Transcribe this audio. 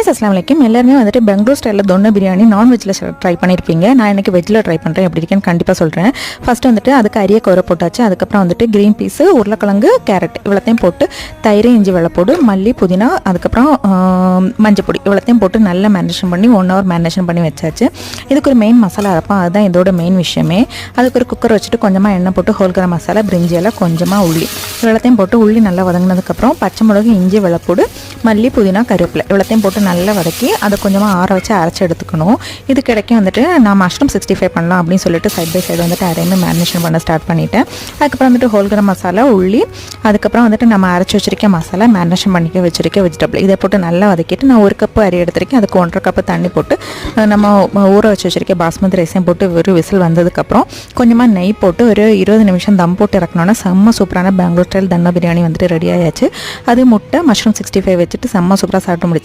Guys अस्सलाम वालेकुम எல்லாரும் வந்துட்டு பெங்களூர் ஸ்டைல்ல தொன்ன பிரியாணி நான் வெஜ்ல ட்ரை பண்ணிருப்பீங்க. நான் இன்னைக்கு வெஜ்ல ட்ரை பண்றேன். எப்படி இருக்குன்னு கண்டிப்பா சொல்றேன். ஃபர்ஸ்ட் வந்துட்டு அதுக்கு அரிய கோர போட்டாச்சு. அதுக்கு அப்புறம் வந்துட்டு கிரீன் பீஸ், உருளைக்கிழங்கு, கேரட் இவ்வளத்தையும் போட்டு தயிர், இஞ்சி, வெள்ளப்பூடு, மல்லி, புதினா, அதுக்கு அப்புறம் மஞ்சள் பொடி இவ்வளத்தையும் போட்டு நல்லா மேரினேஷன் பண்ணி 1 hour மேரினேஷன் பண்ணி வச்சாச்சு. இதுக்கு ஒரு மெயின் மசாலா அரைப்போம். அதுதான் இதோட மெயின் விஷயமே. அதுக்கு ஒரு குக்கர் வச்சுட்டு கொஞ்சமா எண்ணெய் போட்டு ஹோல் கரம் மசாலா, பிரிஞ்சி எல்லாம், கொஞ்சமா உள்ளி இவ்வளத்தையும் போட்டு உள்ளி நல்லா வதங்கினதுக்கு அப்புறம் பச்சை மிளகு, இஞ்சி, வெள்ளப்பூடு, மல்லி, புதினா, கருவேப்பிலை இவ்வளத்தையும் போட்டு நல்லா வதக்கி அதை கொஞ்சமாக ஆற வச்சு அரைச்சி எடுத்துக்கணும். இது கிடைக்கும் வந்துட்டு நான் மஷ்ரூம் 65 பண்ணலாம் அப்படின்னு சொல்லிட்டு சைட் பை சைடு வந்துட்டு அதையுமே மேரினேஷன் பண்ண ஸ்டார்ட் பண்ணிட்டேன். அதுக்கப்புறம் வந்துட்டு ஹோல் கரம் மசாலா, உள்ளி, அதுக்கப்புறம் வந்துட்டு நம்ம அரைச்சி வச்சிருக்க மசாலா, மேரினேஷன் பண்ணிக்க வச்சிருக்க வெஜிடபிள் இதை போட்டு நல்லா வதக்கிட்டு நான் 1 கப்பு அரி எடுத்திருக்கேன். அதுக்கு 1.5 கப்பு தண்ணி போட்டு நம்ம ஊற வச்சு வச்சிருக்க பாஸ்மதி ரைஸையும் போட்டு ஒரு விசில் வந்ததுக்கப்புறம் கொஞ்சமாக நெய் போட்டு ஒரு 20 நிமிஷம் தம் போட்டு இறக்கணுன்னா செம்ம சூப்பரான பெங்களூர் ஸ்டைல் தன்னா பிரியாணி வந்துட்டு ரெடி ஆயாச்சு. அது முட்டை, மஷ்ரூம் 65 வச்சுட்டு செம்ம சூப்பராக சாப்பிட்டு முடிச்சு.